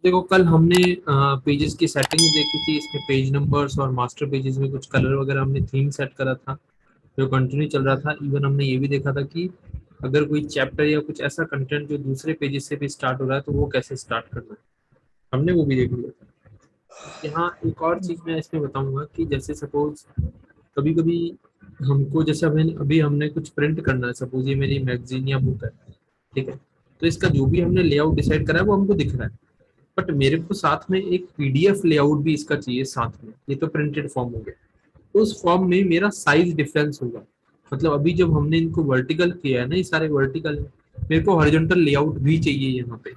देखो कल हमने पेजेस की सेटिंग देखी थी, इसमें पेज नंबर्स और मास्टर पेजेस में कुछ कलर वगैरह हमने थीम सेट करा था जो कंटिन्यू चल रहा था। इवन हमने ये भी देखा था कि अगर कोई चैप्टर या कुछ ऐसा कंटेंट जो दूसरे पेजेस से भी स्टार्ट हो रहा है तो वो कैसे स्टार्ट करना है, हमने वो भी देख लिया था। यहाँ एक और चीज मैं इसमें बताऊंगा कि जैसे सपोज कभी कभी हमको, जैसे अभी अभी हमने कुछ प्रिंट करना है, सपोज ये मेरी मैगजीन या बुक है, ठीक है, तो इसका जो भी हमने लेआउट डिसाइड करा है वो हमको दिख रहा है, बट मेरे को साथ में एक पीडीएफ लेआउट भी इसका चाहिए साथ में। ये तो प्रिंटेड फॉर्म हो गया, तो उस फॉर्म में मेरा साइज डिफरेंस होगा। मतलब अभी जब हमने इनको वर्टिकल किया है ना, ये सारे वर्टिकल है, मेरे को हॉरिजॉन्टल लेआउट भी चाहिए यहाँ पे,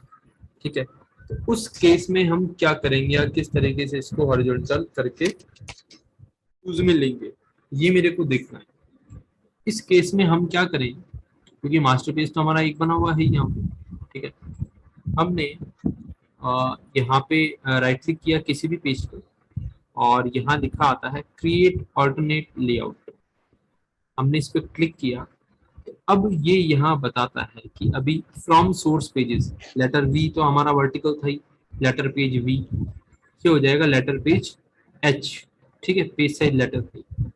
ठीक है। तो उस केस में हम क्या करेंगे या किस तरीके से इसको हॉरिजॉन्टल करके यूज में लेंगे, ये मेरे को देखना है। इस केस में हम क्या करें, क्योंकि मास्टरपीस तो हमारा एक बना हुआ है यहाँ पे, ठीक है। हमने यहाँ पे राइट क्लिक किया किसी भी पेज पे और यहाँ लिखा आता है क्रिएट ऑल्टरनेट लेआउट। हमने इस पर क्लिक किया तो अब ये यहाँ बताता है कि अभी from source pages, letter we तो हमारा वर्टिकल था ही, लेटर पेज वी, ये हो जाएगा लेटर पेज एच, ठीक है, page size letter page.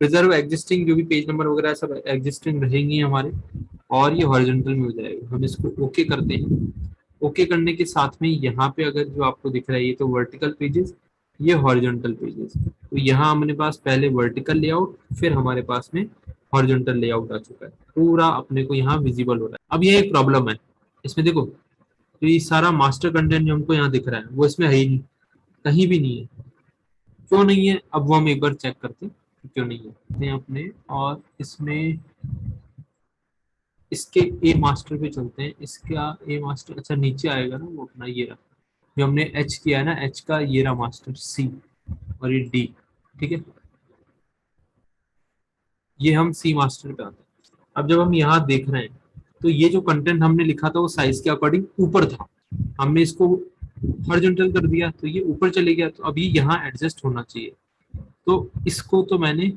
Preserve existing जो भी पेज नंबर वगैरह सब एग्जिस्टिंग रहेंगे हमारे, और ये हॉरिजॉन्टल में हो जाएगा। हम इसको ओके करते हैं। ओके करने के साथ में यहाँ पे अगर जो आपको दिख रहा है ये तो वर्टिकल पेजेस, ये हॉरिजॉन्टल पेजेस, तो यहाँ हमारे पास पहले वर्टिकल लेआउट फिर हमारे पास में हॉरिजॉन्टल लेआउट आ चुका है, पूरा अपने को यहाँ विजिबल हो रहा है। अब ये एक प्रॉब्लम है इसमें, देखो तो ये सारा मास्टर कंटेंट जो हमको यहाँ दिख रहा है वो इसमें है ही नहीं, कहीं भी नहीं है। क्यों नहीं है, अब वो हम एक बार चेक करते हैं कि क्यों नहीं है। देखते हैं अपने, और इसमें इसके ए मास्टर पे चलते हैं। इसका ए मास्टर अच्छा नीचे आएगा ना, वो अपना ये रहा जो हमने एच किया है ना, एच का ये रहा मास्टर सी, और ये डी, ठीक है। ये हम सी मास्टर पे आते हैं। अब जब हम यहाँ देख रहे हैं तो ये जो कंटेंट हमने लिखा था वो साइज के अकॉर्डिंग ऊपर था, हमने इसको हॉरिजॉन्टल कर दिया तो ये ऊपर चले गया, तो अभी यहाँ एडजस्ट होना चाहिए। तो इसको तो मैंने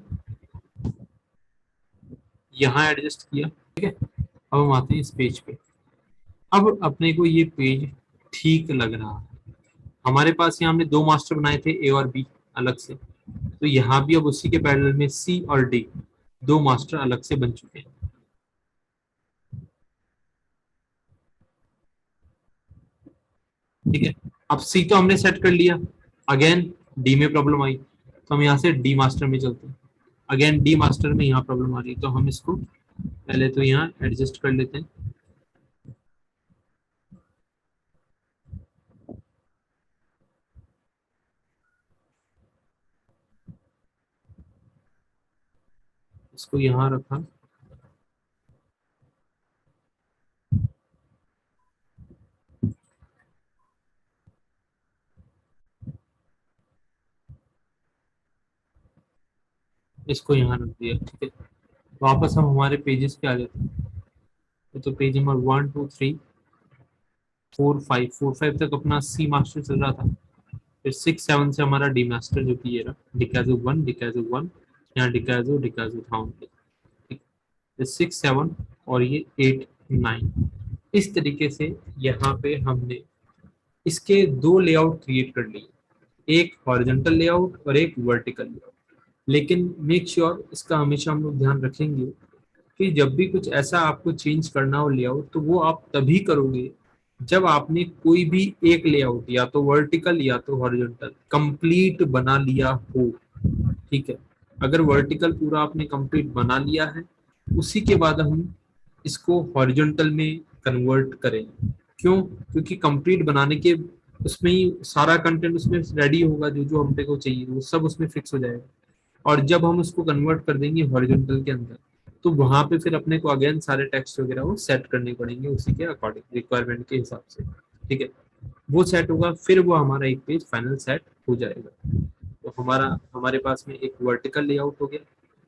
यहाँ एडजस्ट किया, ठीक है। अब हम आते हैं इस पेज पे। अब अपने को ये पेज ठीक लग रहा है। हमारे पास यहाँ हमने दो मास्टर बनाए थे, ए और बी अलग से, तो यहाँ भी अब उसी के पैरेलल में सी और डी दो मास्टर अलग से बन चुके हैं, ठीक है। अब सी तो हमने सेट कर लिया, अगेन डी में प्रॉब्लम आई तो हम यहाँ से डी मास्टर में चलते हैं। अगेन डी मास्टर में यहाँ प्रॉब्लम आ रही है तो हम इसको पहले तो यहाँ एडजस्ट कर लेते हैं। इसको यहाँ रखा, इसको यहाँ रख दिया, ठीक है। वापस हम हमारे पेजेस पे आ जाते हैं। तो पेज नंबर 1 2 3 4 5 तक अपना सी मास्टर चल रहा था। फिर 6 7 से हमारा डी मास्टर जो कि ये रहा डिकाजो वन, डिकाजो वन, यहाँ डिकाजो डिकाजो था, ठीक है। 6 7 और ये 8 9, इस तरीके से यहाँ पे हमने इसके दो लेआउट क्रिएट कर लिए, एक हॉरिजॉन्टल लेआउट और एक वर्टिकल लेआउट। लेकिन मेक श्योर इसका हमेशा हम लोग ध्यान रखेंगे कि जब भी कुछ ऐसा आपको चेंज करना हो लेआउट तो वो आप तभी करोगे जब आपने कोई भी एक लेआउट या तो वर्टिकल या तो हॉरिजॉन्टल कंप्लीट बना लिया हो, ठीक है। अगर वर्टिकल पूरा आपने कंप्लीट बना लिया है, उसी के बाद हम इसको हॉरिजॉन्टल में कन्वर्ट करें। क्यों, क्योंकि कंप्लीट बनाने के उसमें ही सारा कंटेंट उसमें रेडी होगा, जो जो हमने को चाहिए वो सब उसमें फिक्स हो जाएगा। और जब हम उसको कन्वर्ट कर देंगे हॉरिजॉन्टल के अंदर, तो वहां पे फिर अपने को अगेन सारे टेक्स्ट वगैरह वो सेट करने पड़ेंगे उसी के अकॉर्डिंग, रिक्वायरमेंट के हिसाब से, ठीक है। वो सेट होगा फिर वो हमारा एक पेज फाइनल सेट हो जाएगा। तो हमारे पास में एक वर्टिकल लेआउट हो गया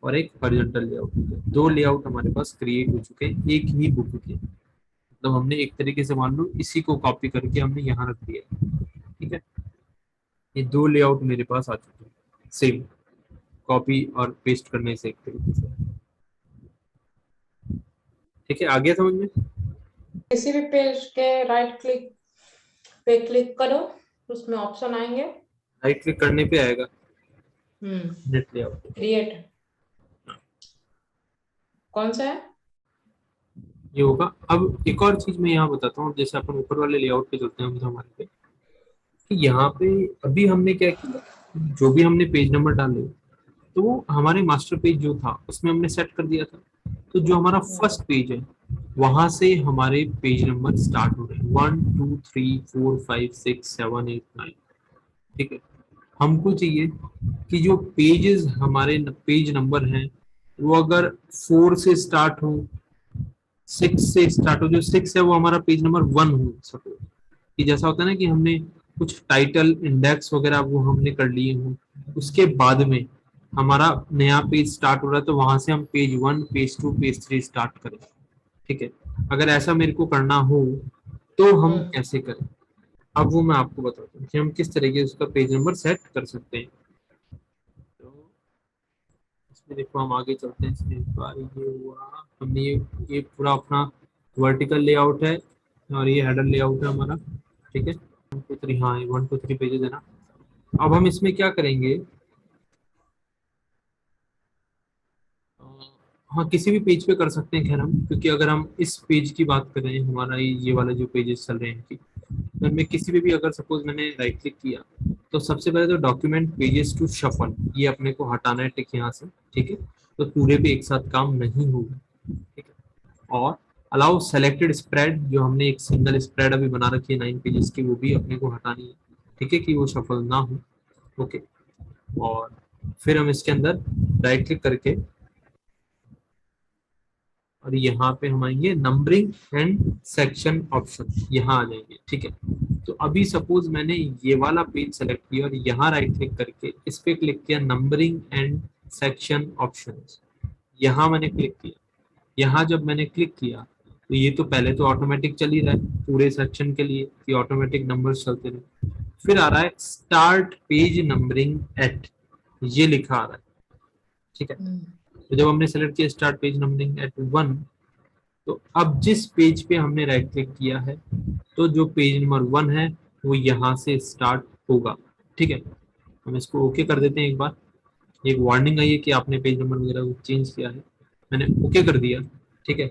और एक हॉरिजॉन्टल लेआउट हो गया, दो लेआउट हमारे पास क्रिएट हो चुके हैं एक ही बुक के। मतलब हमने एक तरीके से मान लो इसी को कॉपी करके हमने यहाँ रख दिया, ठीक है। ये दो लेआउट मेरे पास आ चुके हैं सेम, कॉपी और पेस्ट करने से एक तरीके से, ठीक है। आ गया समझ में। किसी भी पेज के राइट क्लिक पे क्लिक करो, उसमें ऑप्शन आएंगे, राइट क्लिक करने पे आएगा हम्म, नेट लेआउट। क्रिएट, कौन सा है? ये होगा। अब एक और चीज मैं यहाँ बताता हूँ, जैसे अपन ऊपर वाले लेआउट पे चलते हैं हम हमारे पे, कि यहाँ पे अभी हमने क्या किया, जो भी हमने पेज नंबर डाले तो वो हमारे मास्टर पेज जो था उसमें हमने सेट कर दिया था। तो जो हमारा फर्स्ट पेज है वहां से हमारे पेज नंबर स्टार्ट हो रहे हैं, 1 2 3 4 5 6 7 8 9। ठीक है, हमको चाहिए कि जो पेजेस हमारे पेज नंबर हैं वो अगर 4 से स्टार्ट हो, 6 से स्टार्ट हो, जो 6 है वो हमारा पेज नंबर 1 हो। सपोज कि जैसा होता है ना कि हमने कुछ टाइटल इंडेक्स वगैरह वो हमने कर लिए हों, उसके बाद में हमारा नया पेज स्टार्ट हो रहा है तो वहां से हम पेज 1 पेज 2 पेज 3 स्टार्ट करें। ठीक है, अगर ऐसा मेरे को करना हो तो हम कैसे करें, अब वो मैं आपको बताता हूँ कि हम किस तरीके से उसका पेज नंबर सेट कर सकते हैं। तो इसमें देखो हम आगे चलते हैं। इसमें एक बार ये हुआ, हमने ये पूरा अपना वर्टिकल लेआउट है और ये हेडर लेआउट है हमारा। ठीक है, 1 2 3, हाँ 1 2 3 पेजेस है ना। अब हम इसमें क्या करेंगे, हाँ किसी भी पेज पे कर सकते हैं खैर हम, क्योंकि अगर हम इस पेज की बात कर रहे हैं, हमारा ये वाला जो पेजेस चल रहे हैं कि तो मैं किसी पे भी अगर सपोज मैंने राइट क्लिक किया तो सबसे पहले तो डॉक्यूमेंट पेजेस टू शफल ये अपने को हटाना है टिक यहाँ से। ठीक है, तो पूरे पे एक साथ काम नहीं होगा। ठीक है, और अलाउ सेलेक्टेड स्प्रेड, जो हमने एक सिंगल स्प्रेड अभी बना रखी है 9 पेजेस की, वो भी अपने को हटानी है। ठीक है, कि वो सफल ना हो। ओके, और फिर हम इसके अंदर राइट क्लिक करके और यहाँ पे हम आएंगे नंबरिंग एंड सेक्शन ऑप्शन, यहाँ आ जाएंगे। ठीक है, तो अभी सपोज मैंने ये वाला पेज सेलेक्ट किया और यहाँ राइट क्लिक करके इस पे क्लिक किया नंबरिंग एंड सेक्शन ऑप्शंस, यहाँ मैंने क्लिक किया। यहाँ जब मैंने क्लिक किया तो ये तो पहले तो ऑटोमेटिक चल ही रहा है पूरे सेक्शन के लिए कि ऑटोमेटिक नंबर्स चलते रहे। फिर आ रहा है स्टार्ट पेज नंबरिंग एट, ये लिखा आ रहा है। ठीक है, तो जब हमने सेलेक्ट किया स्टार्ट पेज नंबरिंग एट 1, तो अब जिस पेज पे हमने राइट क्लिक किया है तो जो पेज नंबर 1 है वो यहाँ से स्टार्ट होगा। ठीक है, हम इसको ओके कर देते हैं एक बार। एक वार्निंग आई है कि आपने पेज नंबर वगैरह चेंज किया है, मैंने ओके कर दिया। ठीक है,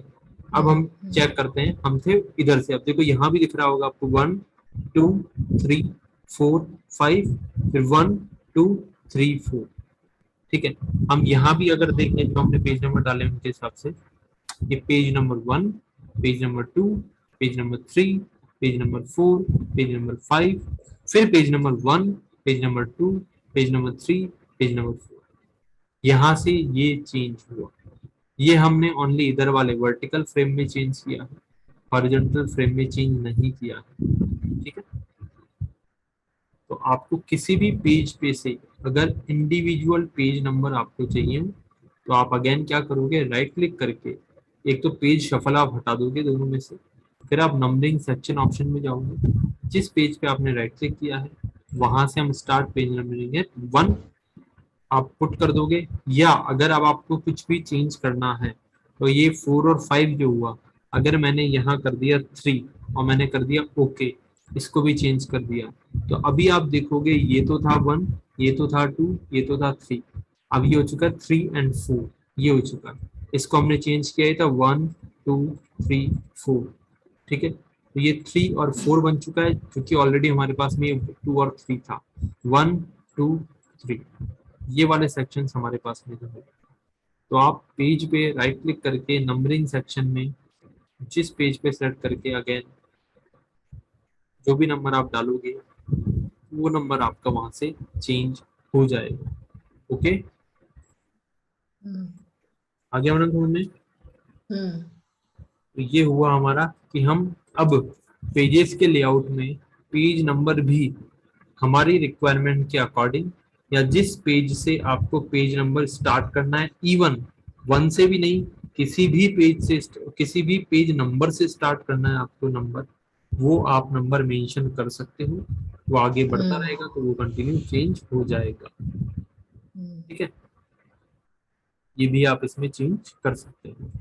अब हम चेक करते हैं, हम थे इधर से, अब देखो यहाँ भी दिख रहा होगा आपको 1 2 3 4 5, फिर 1 2 3 4। ठीक है, हम यहाँ भी अगर देखें जो हमने पेज नंबर डाले उनके हिसाब से, ये page number 1, page number 2, page number 3, page number 4, page number 5, फिर page number 1, page number 2, page number 3, page number 4, यहाँ से ये चेंज हुआ। ये हमने ओनली इधर वाले वर्टिकल फ्रेम में चेंज किया है, हॉरिजॉन्टल फ्रेम में चेंज नहीं किया है। ठीक है, तो आपको किसी भी पेज पे से अगर इंडिविजुअल पेज नंबर आपको चाहिए तो आप अगेन क्या करोगे, राइट क्लिक करके एक तो पेज शफल आप हटा दोगे दोनों में से, फिर आप नंबरिंग सेक्शन ऑप्शन में जाओगे, जिस पेज पे आपने राइट क्लिक किया है वहां से हम स्टार्ट पेज नंबरिंग है 1 आप पुट कर दोगे। या अगर अब आपको कुछ भी चेंज करना है तो ये 4 और 5 जो हुआ, अगर मैंने यहाँ कर दिया 3 और मैंने कर दिया ओके, इसको भी चेंज कर दिया, तो अभी आप देखोगे ये तो था 1, ये तो था 2, ये तो था 3, अब ये हो चुका 3 और 4, ये हो चुका। इसको हमने चेंज किया था 1 2 3 4। ठीक है, तो ये 3 और 4 बन चुका है क्योंकि ऑलरेडी हमारे पास में 2 और 3 था। 1 2 3 ये वाले सेक्शंस हमारे पास में जो है, तो आप पेज पे राइट क्लिक करके नंबरिंग सेक्शन में जिस पेज पे सेलेक्ट करके अगेन जो भी नंबर आप डालोगे वो नंबर आपका वहां से चेंज हो जाएगा। ओके, आगे बढ़ना समझने। तो ये हुआ हमारा कि हम अब पेजेस के लेआउट में पेज नंबर भी हमारी रिक्वायरमेंट के अकॉर्डिंग, या जिस पेज से आपको पेज नंबर स्टार्ट करना है, इवन 1 से भी नहीं, किसी भी पेज से, किसी भी पेज नंबर से स्टार्ट करना है आपको नंबर, वो आप नंबर मेंशन कर सकते हो। वो आगे बढ़ता रहेगा तो वो कंटिन्यू चेंज हो जाएगा। ठीक है, ये भी आप इसमें चेंज कर सकते हैं।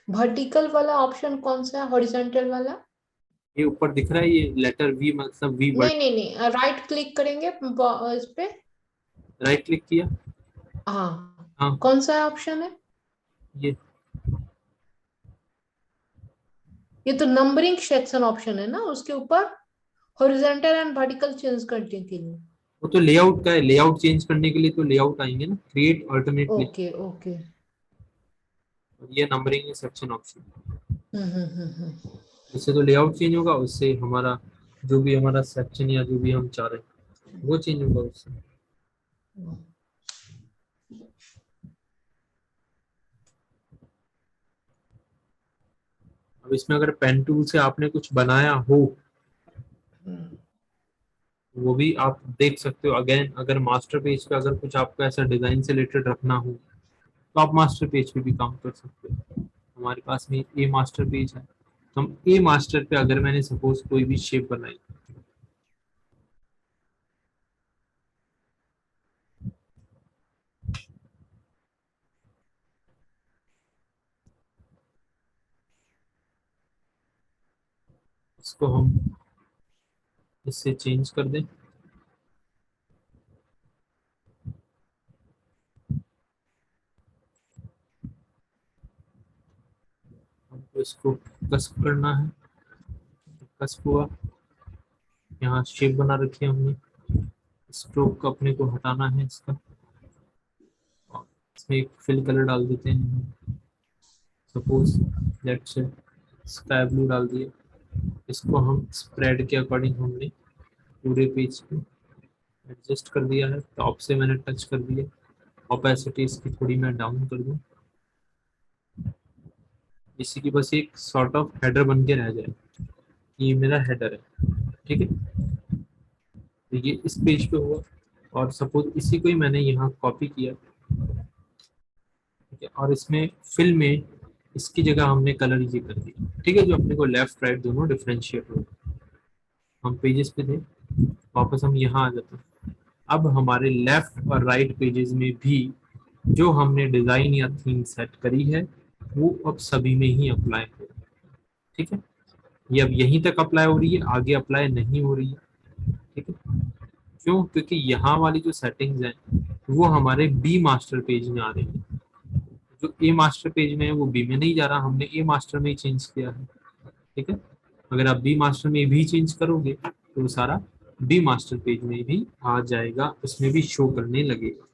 वर्टिकल वाला ऑप्शन कौन सा है, हॉरिजॉन्टल वाला? ये ऊपर दिख रहा है, ये लेटर वी मतलब वी वर्ड। नहीं नहीं नहीं, राइट क्लिक करेंगे इस पे। राइट क्लिक किया। हाँ, हाँ कौन सा ऑप्शन है? ये ये तो नंबरिंग सेक्शन ऑप्शन है ना, उसके ऊपर हॉरिजॉन्टल एंड वर्टिकल चेंज करने के लिए। वो तो लेआउट का है, लेआउट चेंज करने के लिए तो लेआउट आएंगे ना, क्रिएट अल्टरनेट ले। Okay okay. ये नंबरिंग सेक्शन ऑप्शन। हम्म। इससे तो लेआउट चेंज होगा, उससे हमारा जो भी हमारा सेक्शन या जो भी हम चाह रहे हैं वो चेंज होगा उससे। अब इसमें अगर पेन टूल से आपने कुछ बनाया हो, वो भी आप देख सकते हो। अगेन अगर मास्टर पेज पे अगर कुछ आपको ऐसा डिजाइन से रिलेटेड रखना हो, तो आप मास्टर पेज पे भी काम कर सकते हो। हमारे पास में ए मास्टर पेज है, तो हम ए मास्टर पे अगर मैंने सपोज कोई भी शेप बनाई, इसको हम इससे चेंज कर दें, हमको इसको कस्प करना है। कस्प हुआ, यहाँ शेप बना रखी है हमने, स्ट्रोक का अपने को हटाना है इसका, और इसमें एक फिल कलर डाल देते हैं, suppose let's say sky blue डाल दिया। इसको हम स्प्रेड के अकॉर्डिंग हमने पूरे पेज पे एडजस्ट कर दिया है, टॉप से मैंने टच कर दिया। ओपेसिटी इसकी थोड़ी मैं डाउन कर दूं, इसी की बस एक सॉर्ट ऑफ हेडर बन के रह जाए। ये मेरा हेडर है, ठीक है। तो ये इस पेज पे हुआ, और सपोज इसी को ही मैंने यहाँ कॉपी किया, ठीक है, और इसमें फिल में इसकी जगह हमने कलर ये कर दिया, ठीक है, जो अपने को लेफ्ट राइट दोनों डिफरेंशिएट हो। हम पेजेस पे थे, वापस हम यहाँ आ जाते हैं। अब हमारे लेफ्ट और राइट पेजेस में भी जो हमने डिजाइन या थीम सेट करी है, वो अब सभी में ही अप्लाई हो, ठीक है। ये अब यहीं तक अप्लाई हो रही है, आगे अप्लाई नहीं हो रही है, ठीक है। क्यों? क्योंकि यहाँ वाली जो सेटिंग्स हैं वो हमारे बी मास्टर पेज में आ रही है। जो ए मास्टर पेज में है वो बी में नहीं जा रहा, हमने ए मास्टर में ही चेंज किया है, ठीक है। अगर आप बी मास्टर में भी चेंज करोगे तो वो सारा बी मास्टर पेज में भी आ जाएगा, उसमें भी शो करने लगेगा।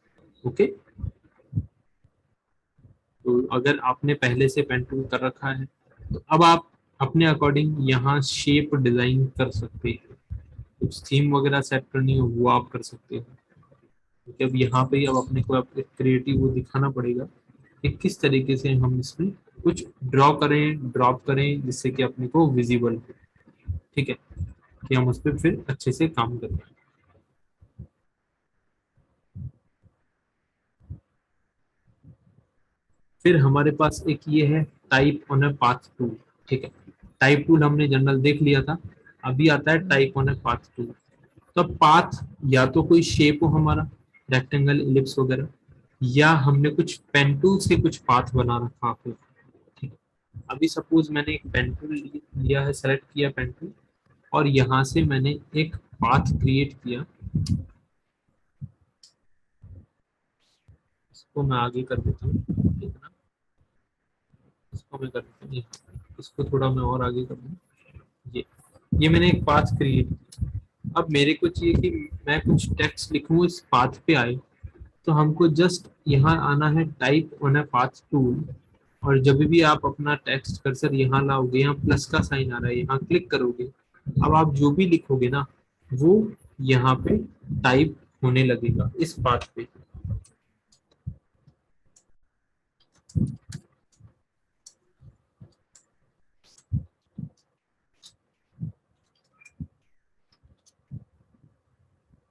ओके, तो अगर आपने पहले से पेन टूल कर रखा है, तो अब आप अपने अकॉर्डिंग यहाँ शेप डिजाइन कर सकते हैं। कुछ थीम वगैरह सेट करनी हो वो आप कर सकते हो, क्योंकि अब यहाँ पे ही अब अपने को क्रिएटिव वो दिखाना पड़ेगा कि किस तरीके से हम इसमें कुछ ड्रॉ करें, ड्रॉप करें, जिससे कि अपने को विजिबल हो, ठीक है, कि हम उस पर फिर अच्छे से काम करें। फिर हमारे पास एक ये है type on a path tool, ठीक है। टाइप टूल हमने जनरल देख लिया था, अभी आता है type on a path tool. तो पाथ या तो कोई शेप हो हमारा, रेक्टेंगल, इलिप्स वगैरह, या हमने कुछ पेन टूल से कुछ पाथ बना रखा हो, ठीक है। अभी सपोज मैंने एक पेन टूल लिया है, सेलेक्ट किया पेन टूल, और यहाँ से मैंने एक पाथ क्रिएट किया। इसको मैं आगे कर देता हूँ, इतना, इसको मैं कर देता हूँ, इसको थोड़ा मैं और आगे कर दूँ। ये ये मैंने एक पाथ क्रिएट किया। अब मेरे को चाहिए कि मैं कुछ टेक्स्ट लिखूं इस पाथ पे आए, तो हमको जस्ट यहाँ आना है type on a path tool, और जब भी आप अपना टेक्स्ट कर्सर यहाँ लाओगे, यहाँ प्लस का साइन आ रहा है, यहाँ क्लिक करोगे, अब आप जो भी लिखोगे ना वो यहाँ पे टाइप होने लगेगा इस पाथ पे।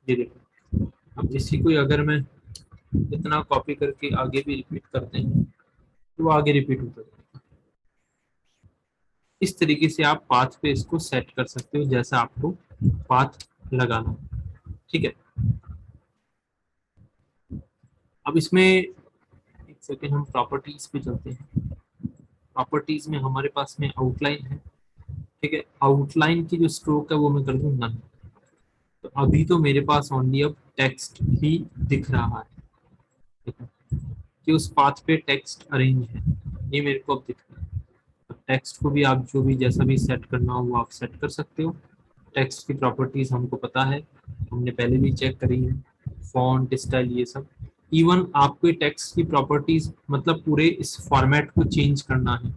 ये देखो, अब इसी को अगर मैं इतना कॉपी करके आगे भी रिपीट करते हैं तो वो आगे रिपीट होता है। इस तरीके से आप पाथ पे इसको सेट कर सकते हो जैसा आपको पाथ लगाना है, ठीक है। अब इसमें एक सेकेंड हम प्रॉपर्टीज पे चलते हैं। प्रॉपर्टीज में हमारे पास में आउटलाइन है, ठीक है। आउटलाइन की जो स्ट्रोक है वो मैं कर दूं नन। तो अभी तो मेरे पास ओनली अब टेक्स्ट ही दिख रहा है, ठीक है, कि उस पाथ पे टेक्स्ट अरेंज है, ये मेरे को अब दिख रहा है। तो टेक्स्ट को भी आप जो भी जैसा भी सेट करना हो वो आप सेट कर सकते हो। टेक्स्ट की प्रॉपर्टीज हमको पता है, हमने पहले भी चेक करी है, फॉन्ट स्टाइल ये सब। इवन आपको टेक्स्ट की प्रॉपर्टीज मतलब पूरे इस फॉर्मेट को चेंज करना है,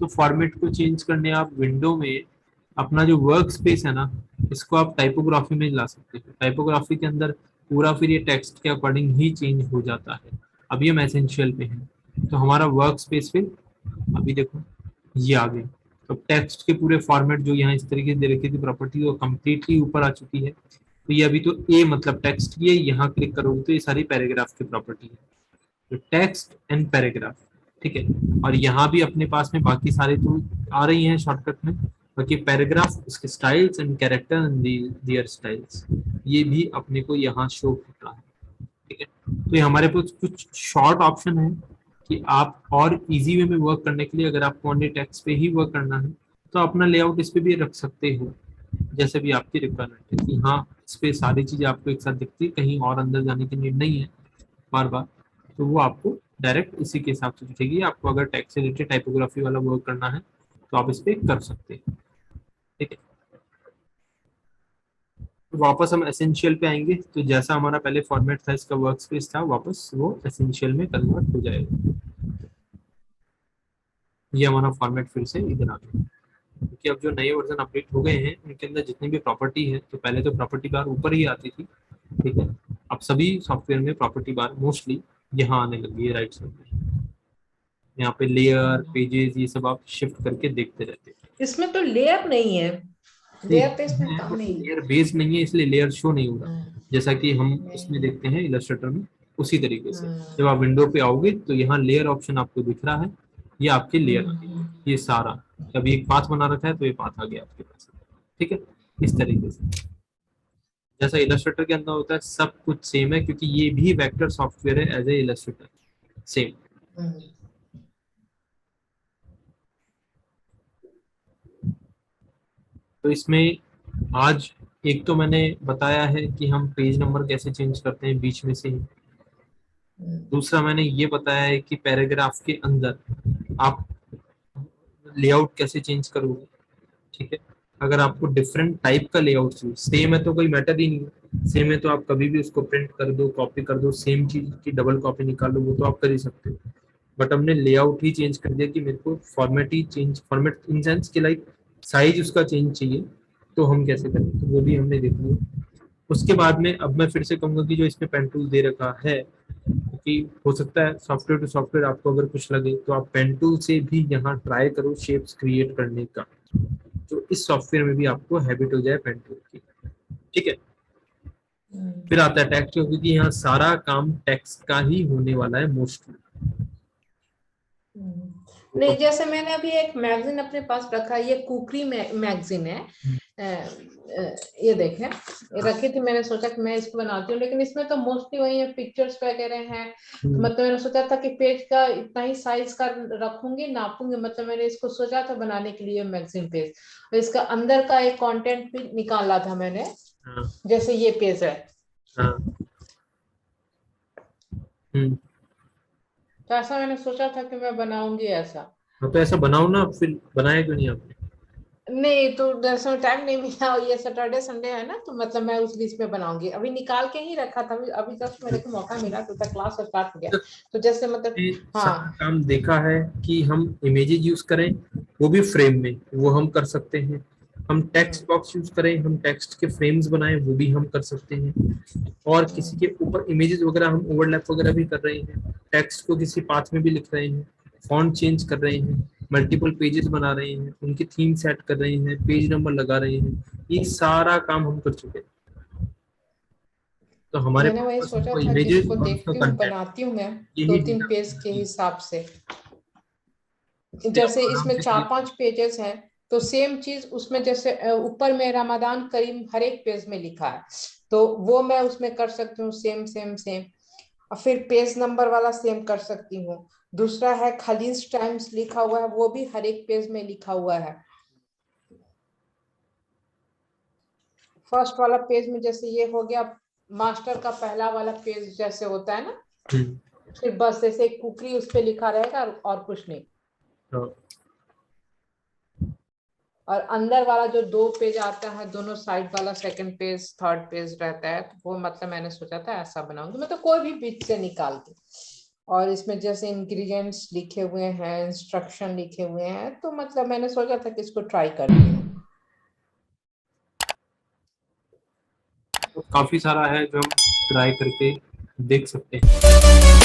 तो फॉर्मेट को चेंज करने आप विंडो में अपना जो वर्क स्पेस है ना, इसको आप टाइपोग्राफी में ला सकते हो। टाइपोग्राफी के अंदर पूरा फिर ये टेक्स्ट के अकॉर्डिंग ही चेंज हो जाता है। अभी हम एसेंशियल पे हैं, तो हमारा वर्क स्पेस फिर अभी देखो ये आ गए। तो टेक्स्ट के पूरे फॉर्मेट जो यहाँ इस तरीके से दे रखी थी प्रॉपर्टी वो कम्प्लीटली ऊपर आ चुकी है। तो ये अभी तो ए मतलब टेक्स्ट की है, यहाँ क्लिक करोगे तो ये सारी पैराग्राफ की प्रॉपर्टी है, तो टेक्स्ट एंड पैराग्राफ, ठीक है। और यहाँ भी अपने पास में बाकी सारे तो आ रही हैं शॉर्टकट में, बाकी पैराग्राफ, उसके styles and character and their styles, ये भी अपने को यहाँ शो होता है, ठीक है। तो ये हमारे पास कुछ शॉर्ट ऑप्शन है कि आप और इजी वे में वर्क करने के लिए, अगर आपको ओनली टेक्स्ट पे ही वर्क करना है तो अपना लेआउट इस पे भी रख सकते हो, जैसे भी आपकी रिक्वायरमेंट है कि हाँ इस पे सारी चीजें आपको एक साथ दिखती है, कहीं और अंदर जाने की नीड नहीं है बार बार, तो वो आपको डायरेक्ट इसी के हिसाब से दिखेगी। आपको अगर टेक्स्ट से रिलेटेड टाइपोग्राफी वाला वर्क करना है तो आप इस पे कर सकते हैं, ठीक है। तो वापस हम एसेंशियल पे आएंगे, तो जैसा हमारा पहले फॉर्मेट था इसका वर्क स्पेस था, वापस वो एसेंशियल में कन्वर्ट हो जाएगा। ये हमारा फॉर्मेट फिर से इधर आ गया, क्योंकि अब जो नए वर्जन अपडेट हो गए हैं उनके अंदर जितनी भी प्रॉपर्टी है, तो पहले तो प्रॉपर्टी बार ऊपर ही आती थी, ठीक है। अब सभी सॉफ्टवेयर में प्रॉपर्टी बार मोस्टली यहाँ आने लगी है राइट साइड में। यहाँ पे लेयर पेजेस ये सब आप शिफ्ट करके देखते रहते हैं। इसमें तो लेयर नहीं है, लेयर पे इसमें काम नहीं है। लेयर बेस्ड नहीं है इसलिए लेयर शो नहीं होगा, जैसा कि हम इसमें नहीं। देखते हैं इलस्ट्रेटर में। उसी तरीके से जब आप विंडो पे आओगे तो यहाँ लेयर ऑप्शन आपको दिख रहा है, ये आपके लेयर, ये सारा अभी एक पाथ बना रखा है तो ये पाथ आ गया आपके पास, ठीक है। इस तरीके से जैसा इलस्ट्रेटर के अंदर होता है सब कुछ सेम है, क्योंकि ये भी वेक्टर सॉफ्टवेयर है एज ए इलस्ट्रेटर सेम। तो इसमें आज एक तो मैंने बताया है कि हम पेज नंबर कैसे चेंज करते हैं बीच में से ही, दूसरा मैंने ये बताया है कि पैराग्राफ के अंदर आप लेआउट कैसे चेंज करोगे, ठीक है। अगर आपको डिफरेंट टाइप का लेआउट चाहिए, सेम है तो कोई मैटर ही नहीं है, सेम है तो आप कभी भी उसको प्रिंट कर दो कॉपी कर दो, सेम चीज की डबल कॉपी निकालो, वो तो आप कर ही सकते हो। बट हमने लेआउट ही चेंज कर दिया कि मेरे को format he change, format in sense कि लाइक साइज उसका चेंज चाहिए, तो हम कैसे करें, तो वो भी हमने देख लिया। उसके बाद में अब मैं फिर से कहूंगा कि जो इसमें पेन टूल दे रखा है, क्योंकि हो सकता है सॉफ्टवेयर टू सॉफ्टवेयर आपको अगर कुछ लगे तो आप पेन टूल से भी यहाँ ट्राई करो शेप्स क्रिएट करने का, तो इस सॉफ्टवेयर में भी आपको हैबिट हो जाए पेन टूल की, ठीक है। फिर आता है टेक्स्ट, क्योंकि यहाँ सारा काम टेक्स्ट का ही होने वाला है मोस्टली। नहीं, जैसे मैंने अभी एक मैगजीन अपने पास रखा है, ये कुकरी मैगजीन है। ये देखें, ये रखी थी, मैंने सोचा कि मैं इसको बनाती हूँ, लेकिन इसमें तो मोस्टली वही है, पिक्चर्स वगैरह हैं। तो मतलब मैंने सोचा था कि पेज का इतना ही साइज का रखूंगी, नापूंगी, मतलब मैंने इसको सोचा था बनाने के लिए मैगजीन पेज, और इसका अंदर का एक कंटेंट भी निकाला था मैंने। जैसे ये पेज है, तो ऐसा मैंने सोचा था कि मैं बनाऊंगी ऐसा। हाँ तो ऐसा बनाओ ना, फिर बनाया क्यों नहीं आपने? नहीं, तो दरअसल टाइम नहीं मिला, और ये सैटरडे संडे है ना, तो मतलब मैं उस बीच में बनाऊंगी। अभी निकाल के ही रखा था, अभी जस्ट मेरे को मौका मिला, तो तक क्लास स्टार्ट हो गया, तो जैसे मतलब सारा हाँ। काम देखा है कि हम इमेजेस यूज करें, वो भी फ्रेम में, वो हम कर सकते हैं। हम टेक्स्ट बॉक्स यूज करें, हम टेक्स्ट के फ्रेम्स बनाएं, वो भी हम कर सकते हैं। और किसी के ऊपर इमेजेस वगैरह हम ओवरलैप वगैरह भी कर रहे हैं, टेक्स्ट को किसी पाथ में भी लिख रहे हैं, फॉन्ट चेंज कर रहे हैं, मल्टीपल पेजेस बना रहे हैं, उनकी थीम सेट कर रहे हैं, पेज नंबर लगा रहे हैं, ये सारा काम हम कर चुके हैं। तो हमारे मैंने वही पास सोचा वो था कि इमेजेस इसको और उसका देखती हूँ, कंटेंट, बनाती हूँ मैं यही 2-3 पेज के डिटेल हिसाब से। इससे जैसे आप आराम इसमें से चार क्लिक। पांच पेजेस हैं, तो सेम चीज उसमें, जैसे ऊपर में रमादान करीम हर एक पेज में लिखा है, तो वो मैं उसमें कर सकती हूँ सेम सेम सेम। और फिर पेज नंबर वाला सेम कर सकती हूँ, दूसरा है खलीज टाइम्स लिखा हुआ है, वो भी हर एक पेज में लिखा हुआ है। फर्स्ट वाला पेज में जैसे ये हो गया मास्टर का पहला वाला पेज जैसे होता है ना, सिर्फ बस जैसे एक कुकरी उस पे लिखा रहेगा और कुछ नहीं। और अंदर वाला जो 2 पेज आता है, दोनों साइड वाला सेकंड पेज थर्ड पेज रहता है, तो वो मतलब मैंने सोचा था ऐसा बनाऊंगी, मतलब कोई भी बीच से निकाल के। और इसमें जैसे इंग्रेडिएंट्स लिखे हुए हैं, इंस्ट्रक्शन लिखे हुए हैं, तो मतलब मैंने सोचा था कि इसको ट्राई करती हूँ। काफी सारा है जो हम ट्राई करके देख सकते हैं।